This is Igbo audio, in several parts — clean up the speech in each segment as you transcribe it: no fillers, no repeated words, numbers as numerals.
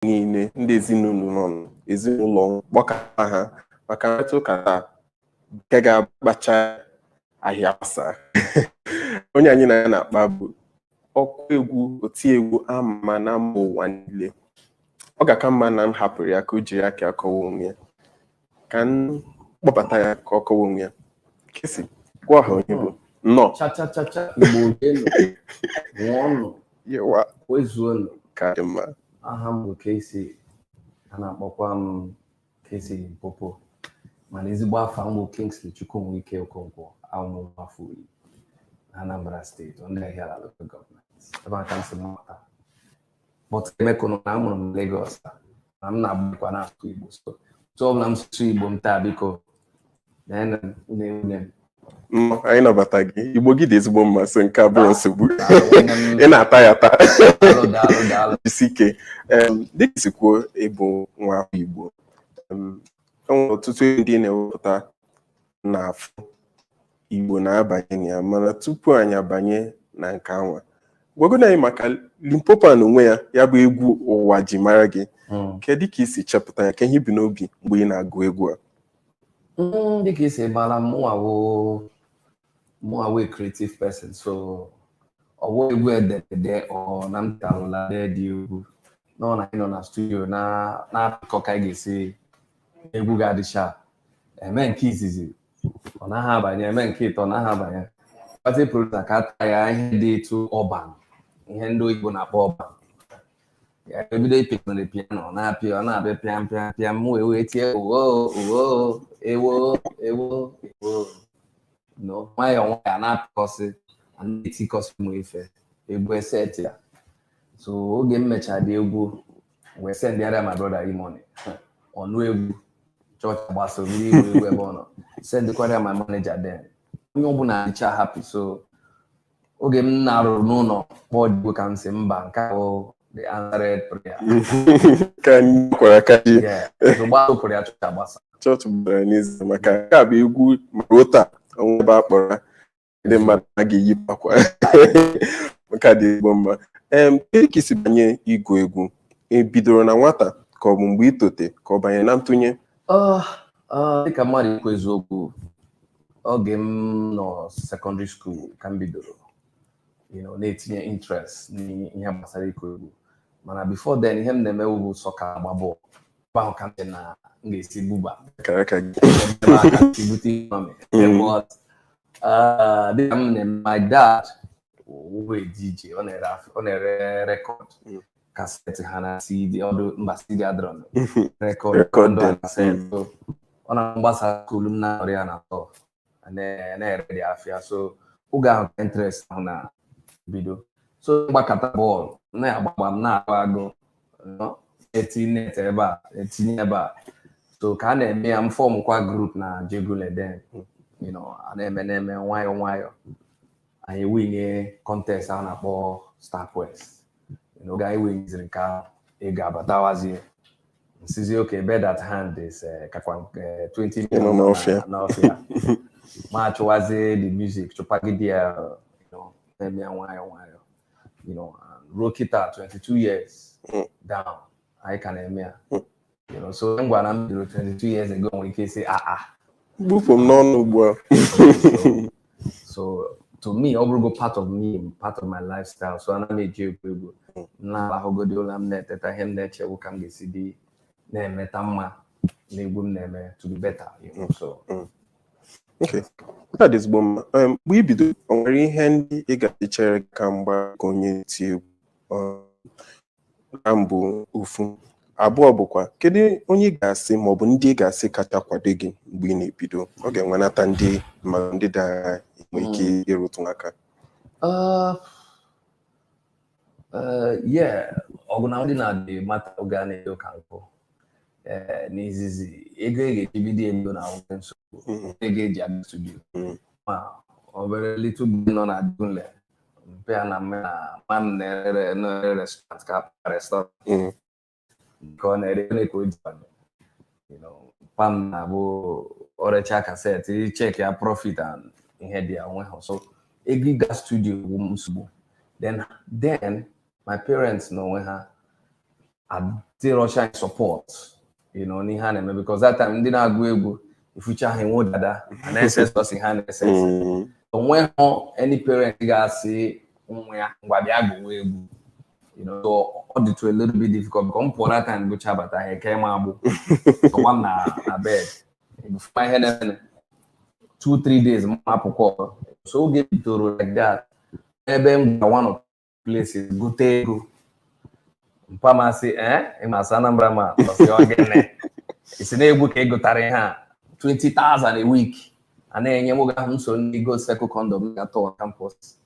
niile ndị ezinụlọ gbakọta ha maka mmetụ ụka nke ga-agbacha ahịa pasa. Onye anyị na-akpa bụ ọkụ egwu otiegwu ama na mba ụwa niile. Ọ ga-aka mma na m hapụrụ ya ka o jiri aka akọwa onwe ya, ka m kpọbata ya ka ọ kọwa onwe ya. Kesi gwa ha onye bụ nnọọ Igbo yewa wezuonu ka dị mma. aha m bụ KCEE, a na-akpọkwa m KCEE Popo, mana ezigbo afa m bụ Kingsley Chukwumwike Okonkwo, amụmafọ Anambra Steeti, ndị Ehiala Local Government. Ebe aka m si mata but emekọnụ na amụrụ m Lagos na m na-agbakwa na-asụ Igbo, so ọ bụla m sụsụ Igbo m taa biko na-enwe anyị nabata gị. Igbo gị dị ezigbo mma, so nke abụrụ nsogbu. Ị na-ata ya ata isi ike. Dịka isi kwuo ịbụ nwa afọ Igbo, enwere ọtụtụ ndị na-ewepụta n'afọ Igbo na-abanye na ya, mana tupu anyị abanye na nke anwa, gwagodo anyị maka Limpopo n'onwe ya, ya bụ egwu ụwa ji mara gị. Kedu ka isi chepụta ya, ka ihe bi n'obi mgbe ị na-agụ egwu a? Dịka isi mara, mụnwa creative person, so ọwụ egwu edede ọ na m tarụla dị egwu nọ na ịnọ na studio na-akọ ka anyị ga-esi egwu ga-adịcha eme nke izizi ọ naghị abanye, eme nke ịtọ naghị abanye. Party producer ka ata ya ihe dị etu ọban, ihe ndị oyibo na-akpọ ọban. Ebido ịpịkọrọ piano na-apịa, ọ na-abịa pịam pịam pịam, m wee tie owo owo ewo ewo ewo no nwayọọ nwayọọ na-apịkọsị na-etikọsị m ife egwu eseti ya. So oge m mechara dị egwu wee send ya my brother E-Money ọnụ egwu chọọchị gbasa mmiri egwu ebe ọ nọ, send kwara my manager then onye ọbụla dịcha happy. So oge m na-arụrụ n'ụlọ kpọọ Igbo ka m si mba nke ahụ the answered prayer ka anyị kwara ka ji gbasopụrụ ya chọọchị agbasa. Chọọchị gbara n'izu maka nke a bụ egwu ruo taa ọnwụ ebe a kpọrọ ndị mmadụ a ga-eyipụ akwa maka dị Igbo mma. Kedu ka isi banye ịgụ egwu? Bidoro na nwata ka ọ bụ mgbe itote ka ọ banye na ntụnye? Dịka mmadụ ikwu eziokwu, oge m nọ secondary school ka m bidoro na-etinye interest n'ihe gbasara ịkụ egwu, mana before then ihe m na-eme bụ sọka agba bọọlụ. Ahụ ka m na m ga-esi buba dịka m na my dad wee DJ, ọ na-ere rekọd kaseti ha na CD ọdụ mba CD adron rekọd kaseti. Ọ na-agbasa skulu m na-arụ ya na atọ na-ere dị afịa. So oge ahụ ka interest ahụ na bido, so gbakọta bọọlụ na-agbagba m na-agụ agụ etinye ebe a etinye ebe a. So ka a na-eme ya, m fọmkwa group na Jegule then a na-eme nwayọọ nwayọọ anyị winye contest a na-akpọ Star Quest. Oge anyị winyeziri nke ahụ ego abatawazie nsizi okay bed at hand is kakwa 20 million n'ọfịa ma achọwazie the music chụpagide ya na-eme ya nwayọọ nwayọọ ruo kịta 22 years down anyị ka na-eme ya. So m gwara m bidoro 22 years ago nwere ike isi bupụ m n'ọnụ ugbu a. So to me ọ bụrụgo part of me, part of my lifestyle. So ana m eji egwu na-alahụgodi ụlọ m na-eteta ihe m na-echewu ka m ga-esi dị na-emeta mma na egwu m na-eme to be better. So okay, that is mma. Mgbe i bido, o nwere ihe ndị ị ga-echere ka mgba ka onye ti egwu? Na mbụ ofu abụọ bụkwa kedu onye ị ga-asị ma ọ bụ ndị ị ga-asị kacha kwado gị mgbe ị na-ebido? Ọ ga-enwenata ndị ma ndị da enwe ike ịrụtụ aka. Ọgụ na ndị na-adị mata oge a na-edo ka nkụ n'izizi ego ga-eji bido ebido na nwoke nsogbu ego eji abịa studio ma ọ bere litu bi nọ na Dunle mpe ya na man na-ere restaurant ka restaurant ka ọ na-ere ka o ji pam na-abụ ọrecha kaseti check ya profit and ihe dị ya onwe ha. So ego ịga studio bụ nsogbu. Then my parents n'onwe ha adị Russian support, you know, n'ihe a na-eme because that time ndị na-agụ egwu ifucha ha enwe dada and SS osi ha na-ese onwe hụ any parent ga-asị nwa ya ngwa bịa gụwa egwu, you know, so ọ dị to a little bit difficult because m pụọ that time gụcha bata ha eke ma agbụ nwa na bed before ihe na-eme 2-3 days m apụkọ so oge bidoro like that ebe m gwa one of places gote ego mpa masị ịmasị Anambra ma ọsị ogene isi na-egwu ka egotara ihe a 20,000 a week a na-enye m oge ahụ nso ndị go circle condom ga-atọ campus,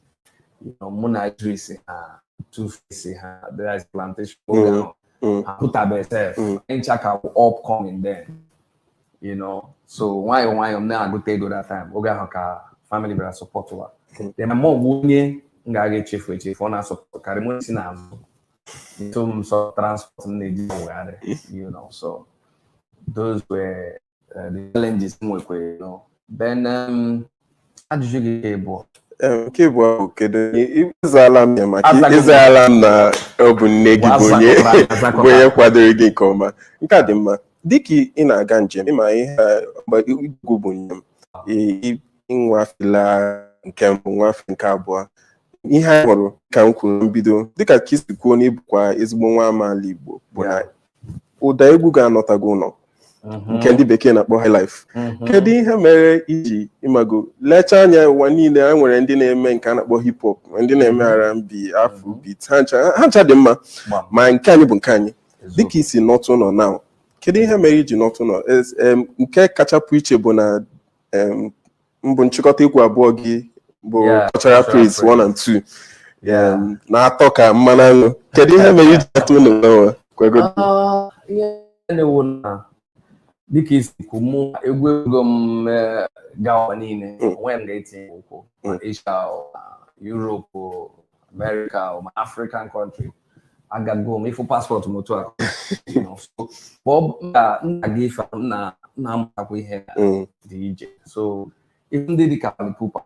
you know, mụ na Idris ha Two-Face ha there is plantation oge ahụ ha pụtabe sef ncha ka upcoming then, you know, so nwayọ m na-agụta ego that time oge ahụ ka family bịara support wa then my mom onye m ga-aga echefu ọ na-asọpụrụ karị m si n'azụ so m sọ transport m na-eji wegharị, you know, so those were the challenges m nwekwa, you know. Then ajụjụ gị bụ nke bụ ahụ kedu ịzaala m ya maka ịzaala m na ọ bụ nne gị bụ onye kwadoro gị nke ọma nke a dị mma dịka ị na-aga njem ịma ihe igwu bụ njem ịnwafela nke mbụ nwafe nke abụọ ihe anyị hụrụ ka m kwuru mbido dịka ka isi kwuo na ịbụkwa ezigbo nwa amaala Igbo bụ na ụda egwu ga-anọtago ụlọ nke ndị bekee na-akpọ high life. Kedu ihe mere iji ịmago lecha anya ụwa niile a nwere ndị na-eme nke a na-akpọ hip hop ndị na-eme R&B, Afrobeat ha ncha dị mma ma nke anyị bụ nke anyị dịka isi nọtụ ụlọ now kedu ihe mere iji nọtụ ụlọ nke kachapụ iche bụ na mbụ nchịkọta egwu abụọ gị bụ cultural praise 1 and 2 na-atọ ka mmanụ aṅụ kedu ihe mere iji nọtụ ụlọ dịka isi kwu mụ egwu ego m gawa niile onwe m ga-etinye ụkwụ Asia, Europe, America, African country agago m ịfụ paspọtụ m otu a nna gị ife na-amatakwa ihe dị ije so ife ndị dịka Pupa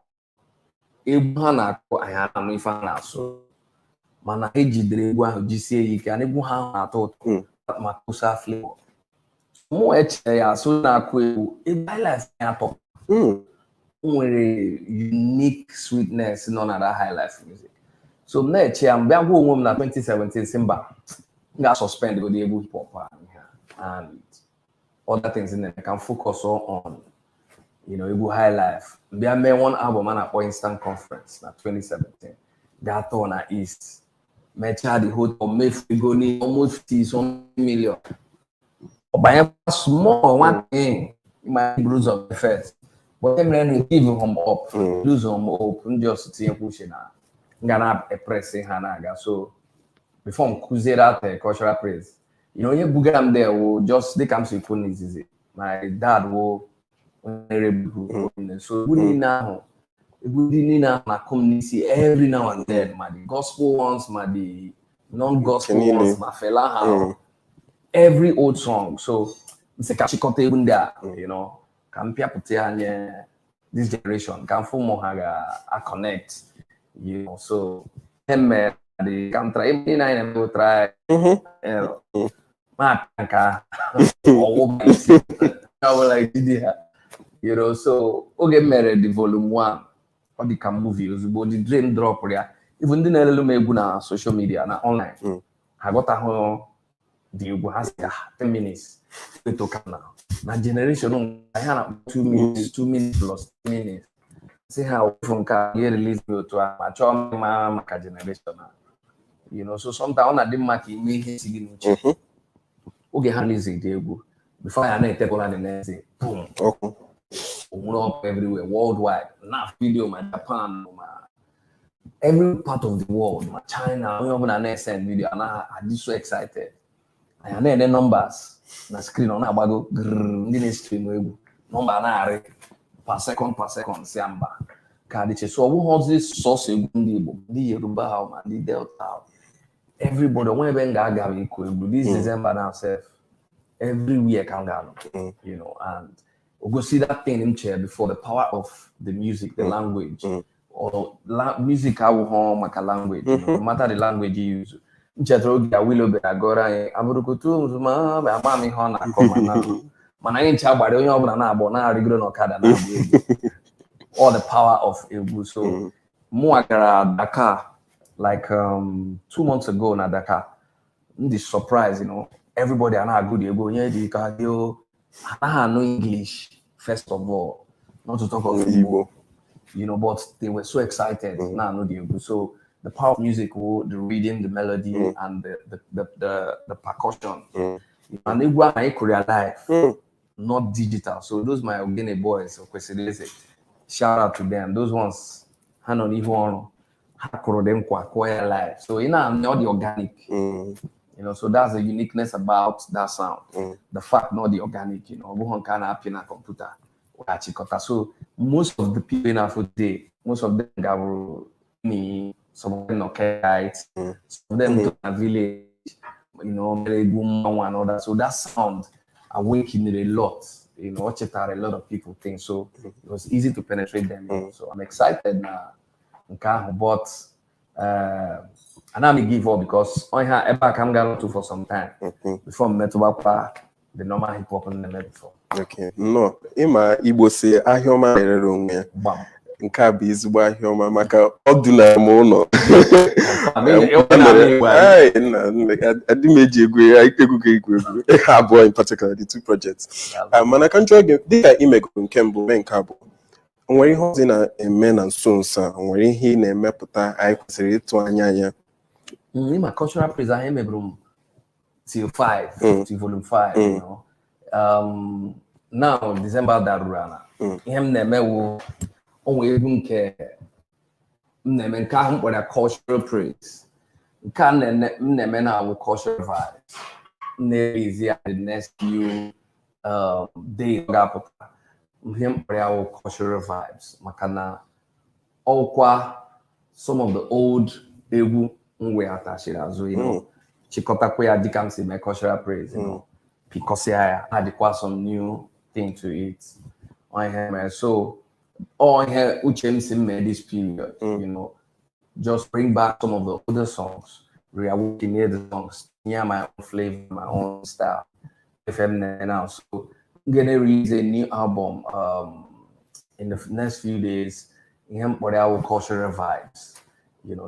egwu ha na-akụ anyị anụ ife a na-asụ mana ejidere egwu ahụ jisie ya ike na egwu ha ahụ na-atọ ụtọ ma kụsa flavor mụ eche ya so na-akụ egwu highlife ya atọ nwere unique sweetness nọ na that highlife music so m na-eche ya mgbe agwa onwe m na 2017 si mba m ga-suspend go the egwu hip hop and other things in there I can focus on, you know, egwu highlife mgbe mee one album a na-akpọ Instant Conference na 2017 ga-atọ na East mechaa the whole time mefu ego ni almost 50 million Obanya small one thing my bruise of the first but them then give him up lose him up just tinye push na ngana pressing hanaga so before mkuze that cultural praise you know you buga am there will just they come to phone easy my dad will so good now na community every now and then my the gospel ones my the non-gospel ones my fella how every old song so it's like chikote even there you know can put anya this generation can form more a connect you know so them the can try and go try you know matanka like you know so oge mere the volume 1 or the can movie but the dream drop there even the na-elelu m egwu na social media na online I got a the Igbo has 10 minutes to come now. My generation, I have 2 minutes, 2 minutes plus 2 minutes. See how from can you release me to a my generation now. You know, so sometimes I didn't make me his okay, how is it, Igbo? Before I know take on the next day, boom, up everywhere, worldwide. Now video, my Japan, my every part of the world, my China, I never send video, and I'm just so excited. And then the numbers na screen on agbago ndị na-stream egwu number na-arị per second si amba ka dịche so ọwụ họzi source egwu ndị Igbo ndị Yoruba ha ma ndị Delta everybody when ebe ga-aga ịkụ egwu this December now self everywhere can go you know and we go see that thing in chair before the power of the music the language or music how maka language no matter the language you use Nchetra oge a Willow bịara gụọrọ anyị abụrụkotu ma ama m ihe ọ na-akọ mana anyị ncha gbara onye ọbụla na-agbọ na-arịgoro n'ọkada na-agba egwu all the power of egwu. So mụnwa gara Dakar like 2 months ago na Dakar. The surprise, everybody are not good. You go, yeah, I know English first of all, not to talk of Igbo, but they were so excited. Now I know the Igbo. So the power of music, the reading, the melody, and the percussion, and they were my Korea live, not digital. So those my Ogene boys, shout out to them. Those ones, hand on even them choir live. So I'm not the organic. So that's the uniqueness about that sound. The fact, not the organic, we can happen in a computer. So most of the people in Africa today, most of them got me, some of them okay, some of them to a village, very boom and all that. So that sound awakened a lot, watch it out, a lot of people think. So it was easy to penetrate them. So I'm excited now. But and I may give up because I have come down to for some time before I met the normal hip hop and the before. Okay, no, Ima Igbo say Ahioma Ererunge. Nke a bụ ezigbo ahịọma maka ọdụla m ụlọ. Adị m eji egwu ha abụọ in particular, the two projects. Mana ka njọ gị dịka imegoro nke mbụ mee nke abụọ. O nwere ihe ọzọ na-eme na nso nso a, o nwere ihe ị na-emepụta anyị kwesịrị ịtụ anya ya. My cultural praise I am till 5, till volume 5, now December darurana. Him neme wo onwe egwu nke neme nke ahụ mkpọrọ cultural praise. Nke a neme na with cultural vibes. N'ezie the next few days ga-apụta. Him mkpọrọ cultural vibes. Maka na ọkwa some of the old egwu we attached as chikotakwe ya dịka m si mee cultural praise, because I had some new thing to it on him. So all here Uchem si made this period, just bring back some of the older songs, reawaken the songs, near my own flavor, my own style. FM now, so I'm gonna release a new album in the next few days. Him for our cultural vibes.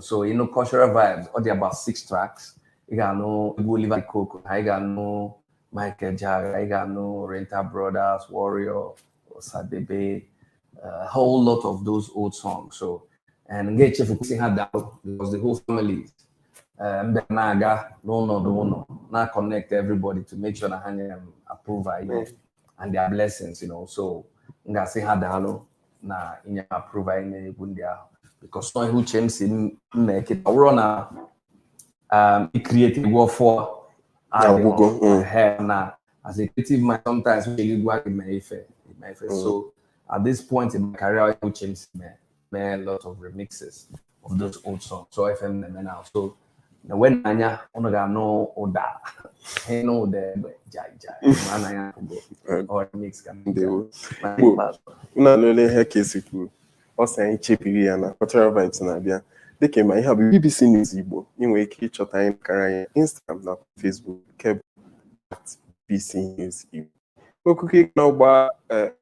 So cultural vibes, or there about 6 tracks. You got no Oliver Coco, I got no Michael Jagger, I got no Renta Brothers, Warrior, Sadebe, a whole lot of those old songs. So and get you for had that because the whole family Naga, no, now connect everybody to make sure that I approve and their blessings, So nga say had that na in approve in because no who change make it run it created work for now as a creative man sometimes really work in my effort. So at this point in my career I change made a lot of remixes of those old songs. So FM now. So when Anya onaga no oda he no the jai or mix can do na lele he KCEE o say chepiri ya na cultural vibes na bia dịka ma ihe bụ BBC News Igbo inwe ike ịchọta anyị kara anyị Instagram na Facebook keb BBC News Igbo okuke na ụgba anyị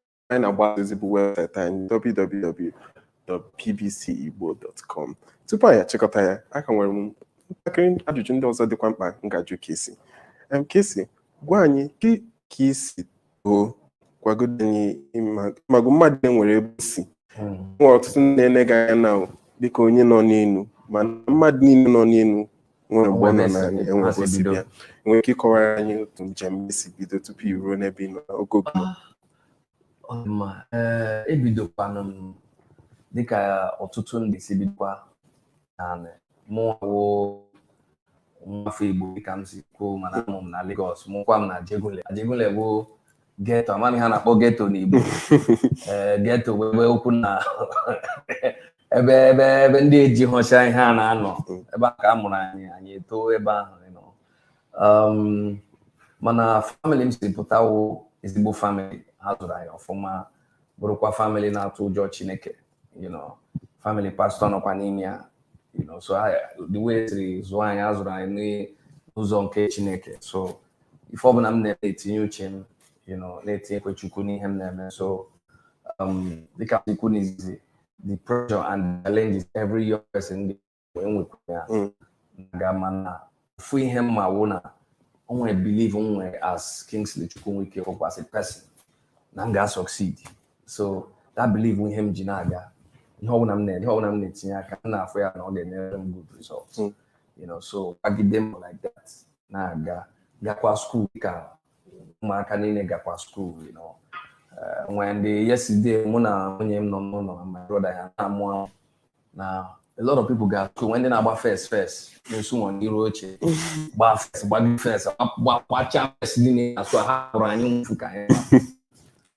na-agba ozi bụ website anyị www.bbcigbo.com. Tupu anyị achịkọta ya aka nwere m ntakịrị ajụjụ ndị ọzọ dịkwa mkpa ngajụ KCEE. KCEE, gwa anyị ka isi kwagodo anyị magụ mmadụ nwere ebe si nwere ọtụtụ na-enega anya na dịka onye nọ n'elu mana mmadụ niile nọ n'elu nwere mgbe nọ n'anya enwere osi bịa nwere ike ịkọwara anyị otu njem esi bido tupu iruo n'ebe ị nọ ogogo ebidokwanụ m dịka ọtụtụ ndị si bidokwa na mụnwawo nwafọ Igbo dịka m si kwuo mana amụ m na Lagos mụkwa m na Ajegunle bụ ghetto amami ha na-akpọ ghetto n'Igbo ghetto wee okwu na ebe ndị eji họcha ihe a na-anọ ebe a ka a mụrụ anyị eto ebe ahụ mana family m si pụtawo ezigbo family ha zụrụ anyị ọfụma bụrụkwa family na-atụ ụjọ Chineke family pastor nọkwa n'ime ya you know, so the way is why I n'ụzọ nke Chineke. So if ọ bụla m na-etinye uche m, you know, na-etinyekwa Chukwu n'ihe m na-eme. So dịka Chukwu n'izizi, the pressure and the challenges every young person enwekwa ya na mana ofu ihe mma wụ na o nwere believe onwe as Kingsley Chukwunwike or as a person na m ga-succeed. So that believe ihe m ji na-aga ihe ọbụla m na-etinye aka m na-afụ ya na ọ ga-enyere m good results. You know, so gbagide m like that na-aga gakwa school ka ụmụaka niile gakwa school, you know. When yesterday mụ na nwunye m nọ n'ụlọ my brother ya na-amụ na a lot of people got school when they na-agba first na-esu nwa n'iru oche gbagi first gbacha first niile na so ha hụrụ anyị mfu ka anyị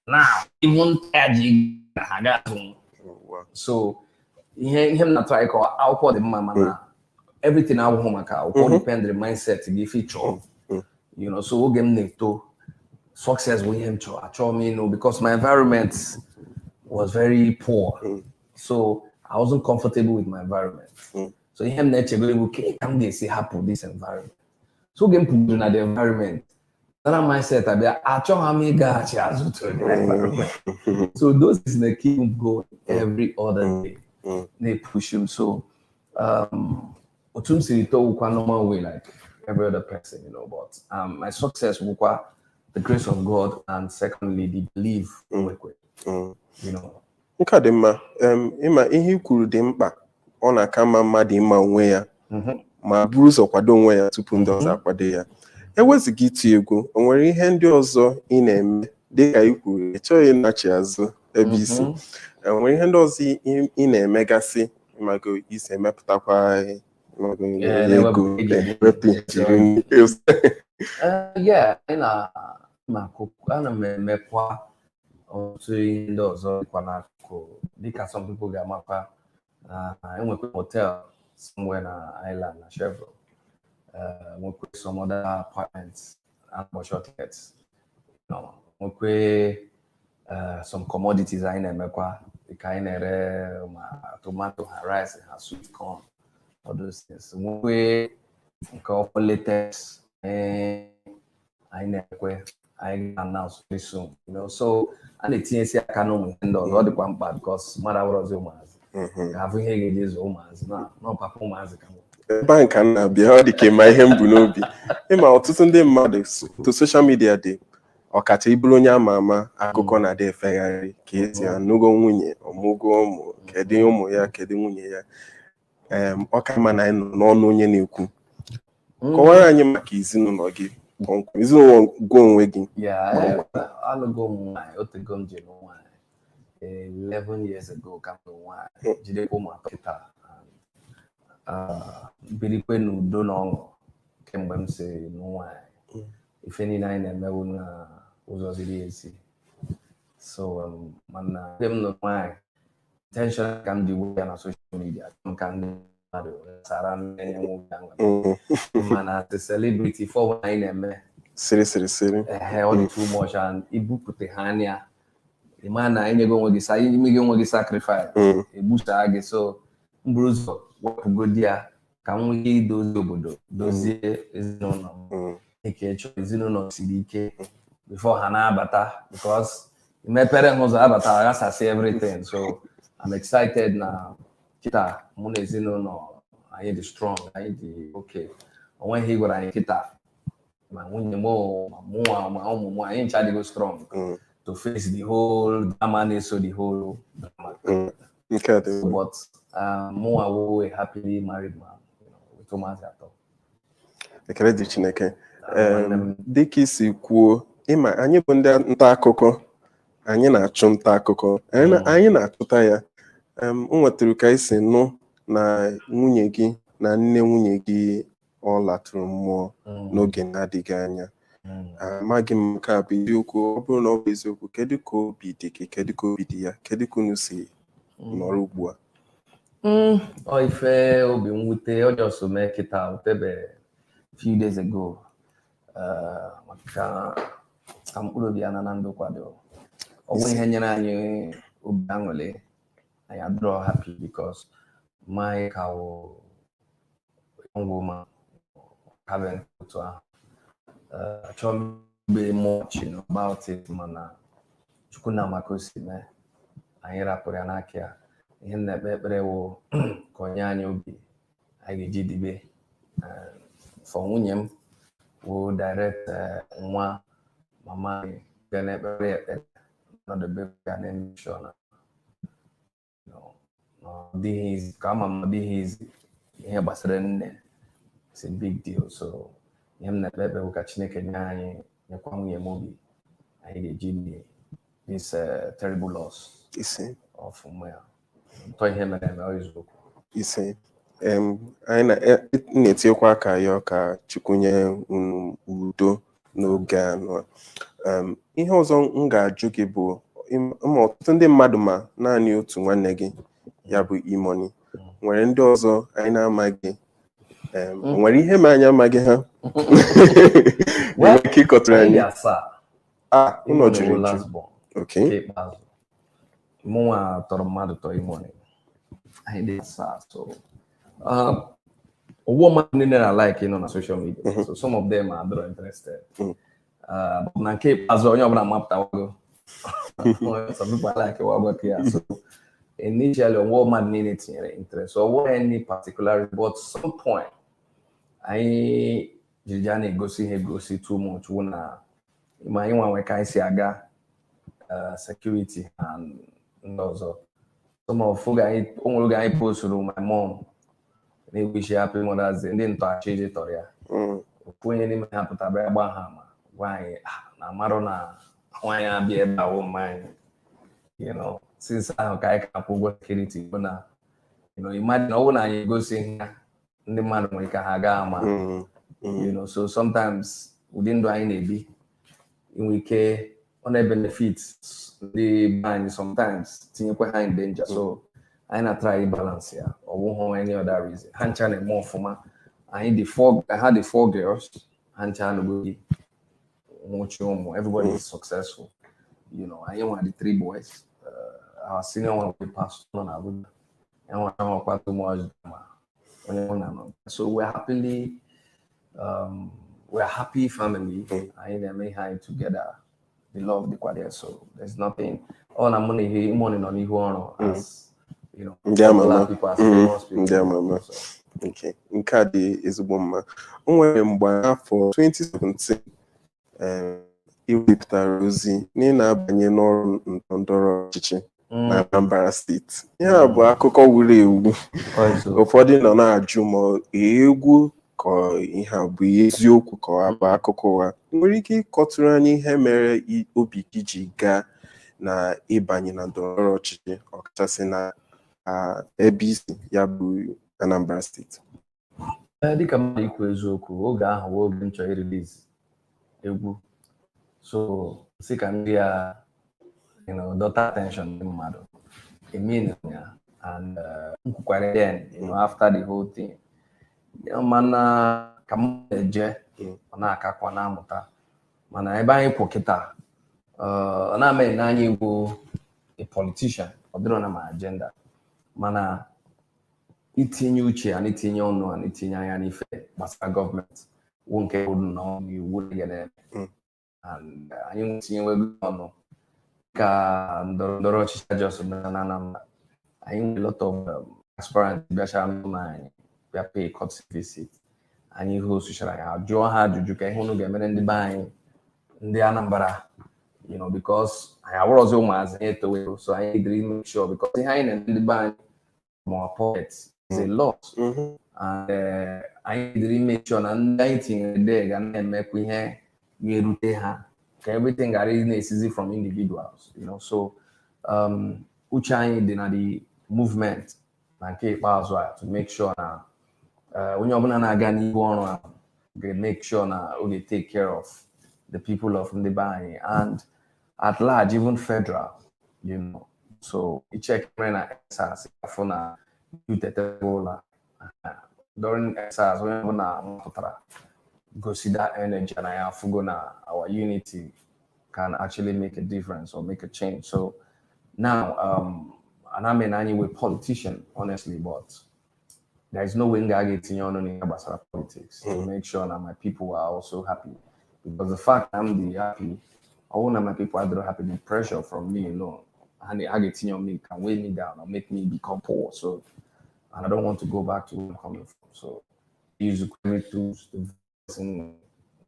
now even taji ha ga-atụ. So ihe m na-atụ ịkọ akwụkwọ dị mma mana everything abụghị maka akwụkwọ depend the mindset gị if chọọ, you know. So oge m na-eto success with him achọ me, you know, because my environment was very poor. So I wasn't comfortable with my environment. So him nature go okay, come they say happen this environment. So game put in the environment. That mindset achọ ha me ga azụ to the environment. So those is the keep going every other day. They push him. So otum si to normal way like every other person, you know, but my success was the grace of God, and secondly, the belief, you know. Nke dị mma, ịma ihe kwuru dị mkpa, ọ na-aka mma mmadụ ịma onwe ya ma buru ụzọ kwado onwe ya tupu ndị ọzọ akwado ya. Eweziga iti egwu, o nwere ihe ndị ọzọ ị na-eme dịka i kwuru, ịchọghị ịnachi azụ ebe isi. O nwere ihe ndị ọzọ ị na-emegasị mago isi emepụtakwa ego yeah, ana m emekwa otu ihe ndị ọzọ dịkwa n'akụkụ dịka some people ga-amakwa enwekwa hotel somewhere na island na Chevron, nwekwe some other apartments and shortcuts, you know, nwekwe some commodities anyị na-emekwa dịka anyị na-ere ma tomato ha rice ha sweet corn, all those things. Nwekwe nke ọkụ latest I never announce very soon, you know. So and the TNC economy and all the one part because mother was humans. Have we heard this humans? No performance. Bank and be how they came my him bunobi. Him out to Sunday mother to social media day. Or kata ibulunya mama akụkọ na de Ferrari kezi anugo nwunye omugo ụmụ kedu ụmụ ya kedu nwunye ya ọ ka ma na n'ọnụ onye na-ekwu. Kọwara anyị maka ezinụlọ gị. Yeah, I'll go my Otegom 11 years ago, come to one. Jidekoma Peter. Birikwe no long came when say no one. If any nine and Meluna was easy. So, man, them no why. Attention can be way on social media. Can Saran man as a celebrity for one Siri. All too much and Ibu put the hania. The man I ain't going to decide you sacrifice. A booster age so Bruce what good dear can we those obodo those is no is no CDK before Hana Bata because my parents was Abata as I say everything. So I'm excited now. Kita Munezino no I ain't strong, I ain't okay. When he got a kita, my more, I ain't trying to go strong to face the whole drama, so the whole drama. Okay. But more away happily married man, you know, with Thomas Yato. Ekele dị Chineke. Dịka isi kwuo, ịma anyị bụ ndị nta akụkọ, anyị na-achụ nta akụkọ, anyị na-achụta ya. Nwetara ka isi nụ na nwunye gị na nne nwunye gị ọ latụrụ mmụọ n'oge na-adịghị anya. Amaghị m nke a bụ eziokwu, ọ bụrụ na ọ bụ eziokwu, kedu ka obi dị gị, kedu ka obi dị ya, kedu ka unu si nọrọ ugbu a? Ọ ife obi mwute ọ just mee kịta utebe few days ago maka ka mkpụrụ obi ya na ndụ kwado. Ọ bụ ihe nyere anyị obi aṅụrị. I am draw happy because my cow young woman having to try to be much, you know, about it, man. Chukuna makosi me. Anyị rapụrụ ya n'aka ya. Ihe m na-ekpe ekpere wụ ka onye anyị obi anyị ga-eji dibe for nwunye m wụ direct nwa mama anyị bịa na-ekpere ya ekpere nọdebe ya na-eme sure na ọ dịghị izi ka ama m ọ dịghị izi ihe gbasara nne. It's a big deal. So ihe m na-ekpe ekpere wụ ka Chineke nye anyị nyekwa nwunye m obi anyị ga-eji die this terrible loss ise of Umaya. Anyị na-etinyekwa aka ya ka Chukwu nye udo n'oge anọ. Ihe ọzọ m ga-ajụ gị bụ ma ọtụtụ ndị mmadụ ma naanị otu nwanne gị ya bụ Imoni, nwere ndị ọzọ anyị na-amaghị, nwere ihe ma anyị amaghị ha ike ịkọtara anyị ụlọ juru eju. Okay. Mụnwa tọrọ mmadụ tọ Imoni anyị dị asaa. So ụgbọ mmadụ niile na-like nọ na social media. So some of them are not interested. Na nke ikpeazụ onye ọbụla mapụtawago. Some people like wago kia. So initially ụgbọ mmadụ niile tinyere interest. So what any particular, but some point anyị jiri ja na-egosi ihe gosi too much wụ na ma anyị nwa ka anyị si aga security and ndị ọzọ. Some of anyị onwere anyị posturu my mom na-ewishi happy Mother's Day, ndị ntọachi iji tọrọ ya. Ofu onye n'ime ha pụtara gba ha ma gwa anyị na amarụ na nwaanyị abịa ebe ahụ mmanya, you know, since ahụ ka anyị ka akwụ ụgwọ security bụ na, you know, imagine ọ bụ na anyị egosi ha ndị mmadụ nwere ka ha gaa ama, you know. So sometimes ụdị ndụ anyị na-ebi inwe ike ọ na-benefit ndị be anyị, sometimes tinyekwa ha in danger. So anyị na-try balance ya, ọ bụghị any other reason. Ha ncha na-eme ọfụma. Anyị had the four girls, ha ncha anụghi nwụchi ụmụ. Everybody is successful, you know. Anyị nwa the three boys. Our senior one we passed on Abuja, and one quite too much. So we're happy family. I am high together. We love the quality. So there's nothing. All I'm money on Ihuano as, you know, black people, as famous people. So. Okay. Nke a dị ezigbo mma. O nwere mgbe afọ 2017 iwepụtara ozi na ị na-abanye n'ọrụ ndọrọndọrọ ọchịchị na Anambra steeti. Ihe a bụ akụkọ wuru ewu. Ụfọdụ nọ na-ajụ ma egwu ka ihe a bụ eziokwu ka ọ bụ akụkọ ụgha. Nwere ike ịkọtụrụ anyị ihe mere obi gị ji gaa na ịbanye na ndọrọndọrọ ọchịchị, ọkachasị na ebe isi ya bụ Anambra steeti? Dịka mmadụ ikwu eziokwu, oge ahụ oge m chọrọ irelease egwu. So si ka ndị ya, you know, dọta attention ndị mmadụ. Mean ya, and nkwukwara then, you know, after the whole thing. Mana ka m eje ọ na-akakwa na-amụta. Mana ebe anyị kwụ kịta, ọ na-eme na anyị bụ a politician, ọ dịrọ na ma agenda. Mana itinye uche na itinye ọnụ na itinye anya n'ife gbasara gọọmenti wụ nke bụ na iwu na-eme. And anyị nwetinyewego ọnụ ka ndọrọndọrọ ọchịchị Jos na Anambra. Anyị nwere a lot of aspirants bịachara n'ụlọ anyị bịa pay court visit. Anyị hosuchara ya, jụọ ha ajụjụ ka ihe unu ga-emere ndị be anyị ndị Anambra, you know, because anyị awụrọzi ụmụazị anyị etowe. So anyị dịrị make sure, because ihe anyị na ndị be anyị from our pockets is a lot. And anyị dịrị make sure na ndị anyị tinyere there ga na-emekwa ihe ga-erute ha, ka everything gara na-esizi from individuals, you know. So uche anyị dị na the movement na nke ikpeazụ a to make sure na onye ọbụla na-aga n'ihu ọrụ ahụ ga-make sure na o ga-take care of the people of ndị be anyị and at large, even federal, you know. So icheck na SARS afọ na youth during SARS onye ọbụla mụtara gosi that energy and I have to go now. Our unity can actually make a difference or make a change. So now, and I'm an anyway politician, honestly, but there is no way I get in your politics to make sure that my people are also happy. Because the fact I'm the happy, I want my people are happy. The pressure from me, and I get in on me can weigh me down or make me become poor. So, and I don't want to go back to where I'm coming from. So, I use the create tools to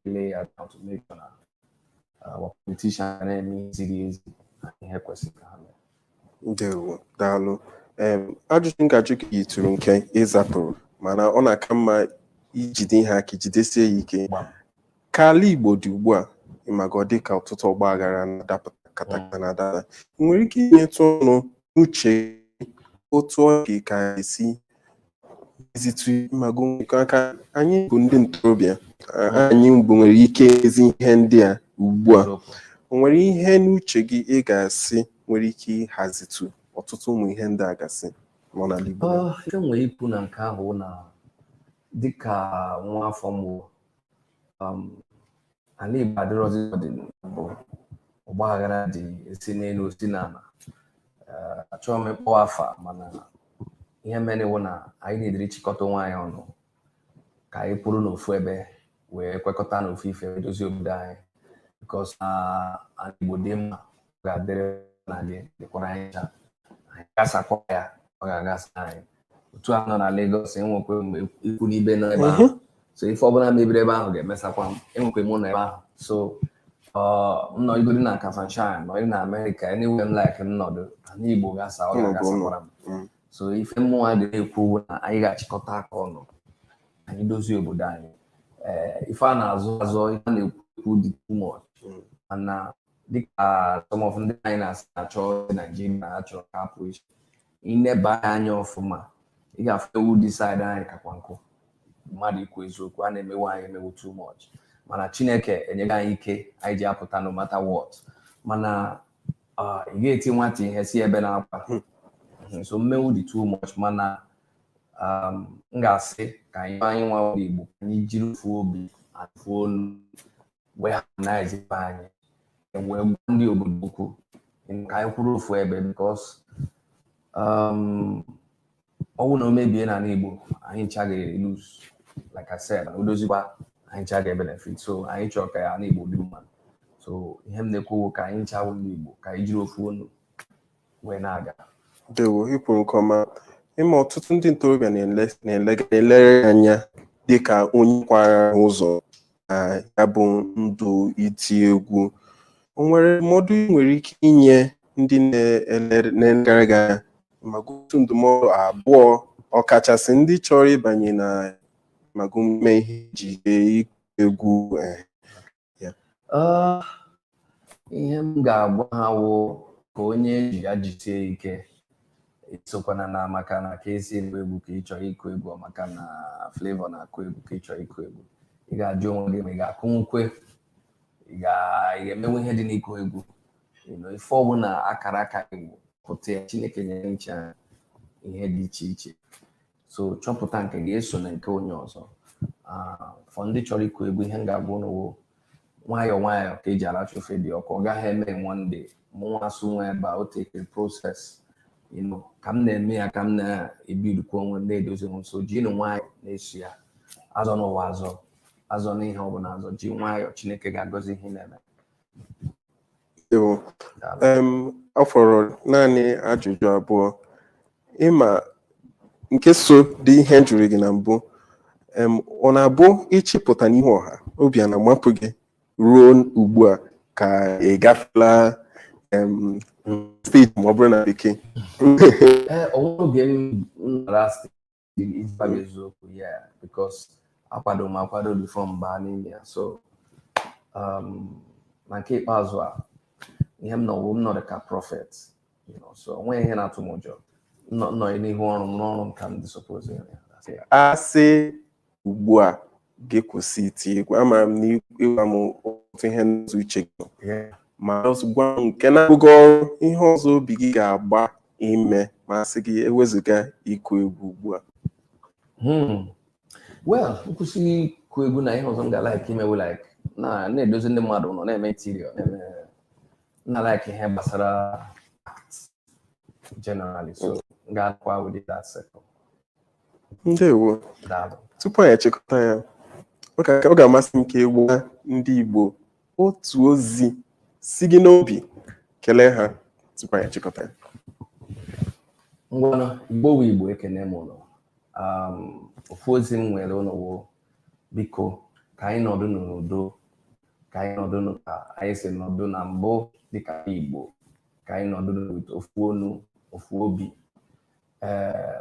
lay out to make sure that what politician and me easy and help us. Ndewo, daalụ. Ajụjụ ngajụ gị yitụrụ nke ịzapụrụ mana ọ na-aka mma ijide ihe aka jidesie ya ike. Ka ala Igbo dị ugbu a ịmaga ọ dị ka ọtụtụ ọgba aghara na-adapụta katakata na-adata, nwere ike inyetụ ọnụ n'uche otu ọ dị ka esi ezitu ịmago aka anyị bụ ndị ntorobịa, anyị nwere ike ezi ihe ndị a ugbu a. O nwere ihe n'uche gị ị ga-asị nwere ike ịhazitu ọtụtụ ụmụ ihe ndị a gasị nọ n'ala Igbo? Ife nwere ikwu na nke ahụ na dịka nwa afọ mbụ ala Igbo adịrọzi bụ ọgba aghara dị esi n'elu osi n'ala. Achọghị m ịkpọwa afa mana ihe mere wụ na anyị na-ediri chịkọta onwe anyị ọnụ ka anyị pụrụ n'ofu ebe wee kwekọta n'ofu ife dozie obodo anyị. Because ala Igbo dị mma, ọ ga-adịrị na gị dịkwara anyị ncha. Anyị gasakwa ya, ọ ga-agasị anyị. Otu a nọ na Lagos, enwekwe mgbe ikwu n'ibe nọ ebe ahụ. So ife ọbụla mebiri ebe ahụ ga-emesakwa m. Enwekwe mụ nọ ebe ahụ. So m nọ igodi na Kafanchan, nọ na America, anywhere m like nnọdụ, ala Igbo gasa, ọ ga-agasakwara m. So ife mmụọ dị ekwu na anyị ga-achịkọta aka ọnụ, anyị dozie obodo anyị. Ife a na-azụ azọ, ife a na-ekwu dị too much. Mana dịka some of ndị anyị na-asị achọ Naijiria na achọrọ ka apụ iche, ineba anya ọfụma, ị ga-afụ ewu dị side anyị kakwa nkụ. Mmadụ ikwu eziokwu, a na-emewe anyị emewu too much. Mana Chineke enyega anyị ike anyị ji apụta no matter what. Mana ị ga-eti nwata ihe si ebe na-akwa. So mmewu dị too much. Mana m ga-asị ka anyị nwa Igbo, anyị jiri ofu obi afụ olu wee harmonize anyị, wee gwa ndị obodo okwu ka anyị kwuru ofu ebe. Because ọnwụ na o mebie n'ala Igbo, anyị ncha ga-lose. Like I said, o dozikwa anyị ncha ga-benefit. So anyị chọrọ ka ala Igbo dị mma. So ihe m na-ekwu ka anyị ncha ndị Igbo ka anyị jiri ofu olu wee na-aga. Ndewo, ịpụrụ nke ọma. Ịma ọtụtụ ndị ntorobịa na-elere anya dịka onye kwara ụzọ ya bụ ndụ iti egwu. O nwere ndụmọdụ ị nwere ike inye ndị na-elegara gị anya magotu ndụmọdụ abụọ ọkachasị ndị chọrọ ịbanye na magume ihe iji egwu? Ihe m ga-agwa ha wụ ka onye ji ya jisie ike, isokwana na maka na KCEE bụ egwu ka ị chọrọ ịkụ egwu, maka na Flavor na-akụ egwu ka ị chọrọ ịkụ egwu. Ị ga-ajụ onwe gị ma ị ga-akụ nkwe, ị ga-emenwe ihe dị n'ịkụ egwu. Ife ọbụla akara aka Igbo pụta ya, Chineke nyere ncha ihe dị iche iche. So chọpụta nke ga-eso na nke onye ọzọ. Fọ ndị chọrọ ịkụ egwu, ihe m ga-agwa n'ụwa nwayọọ nwayọọ ka eji aracha ofe dị ọkụ. Ọ gaghị eme one day. Mụ nwa asụ nwa ebe a, o take process. Ka m na-eme ya, ka m na-ebirikwa onwe m na-edozi onwe m. So ji nwayọọ na-eso ya, azọ n'ụwa azọ n'ihe ọ bụla azọ, ji nwayọọ, Chineke ga-agọzi ihe na-eme. Ọ fọrọ naanị ajụjụ abụọ. Ịma nke so dị ihe jụrụ gị na mbụ, ọ na-abụ ịchịpụta n'ihu ọha obi a na-amapụ gị ruo ugbu a ka ị gafela steeti ma ọ bụrụ na bekee? Onwe oge m nara steeti ịgwa gị eziokwu ya, because akwado before mba n'ime ya. So na nke ikpeazụ a, ihe m nọ dị ka prophet. So onwe ihe na-atụ m ụjọ. Nọ n'ihu ọrụ m, n'ọrụ m ka m dị suppose. Asị ugbu a ga-ekwụsị iti egwu, amara m na ịgwa m otu ihe n'ụzọ uche gị, ma gwa m nke na-abụghị ọrụ ihe ọzọ obi gị ga-agba ime ma asị gị ewezụga ịkụ egwu ugbu a. Well, nkwụsị ịkụ egwu na ihe ọzọ m ga-like imewe like na-edozi ndị mmadụ nọ na-eme interior, na like ihe gbasara art generally. So ga-akwa with that sector. Ndewo. Daalụ. Tupu anyị echekọta ya, ọ ga-amasị m ka e gwa ndị Igbo otu ozi si gị n'obi kelee ha tupu anyị echekọta ya. Ngwanụ Igbo wụ Igbo ekene m ụlọ. Ofu ozi m nwere ụlọ wụ biko ka anyị nọdụ n'udo, ka anyị nọdụ ka anyị si nọdụ na mbụ dịka Igbo, ka anyị nọdụ n'otu ofu onu ofu obi.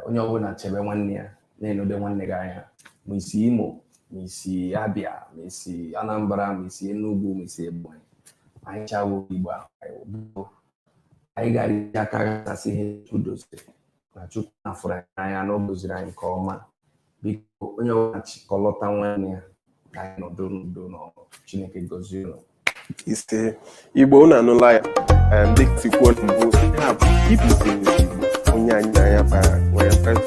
Onye ọbụla chebe nwanne ya, na-enode nwanne gị anya, ma isi Imo, ma isi Abia, ma isi Anambra, ma isi Enugu, ma isi Ebonyi. Anyị chawo Igbo ahụ anyị ga-arịji aka gasasị ihe udoziri na Chukwu na-afụrụ anyị anya na o doziri anyị nke ọma. Biko onye ọbụla chịkọlọta nwanne ya ka anyị nọdụ n'udo na Chineke gozie ụlọ. Ise Igbo unu anụla ya, ndị sikwuo mbụ ha bụ ibisi Igbo onye anyị anya bara nwere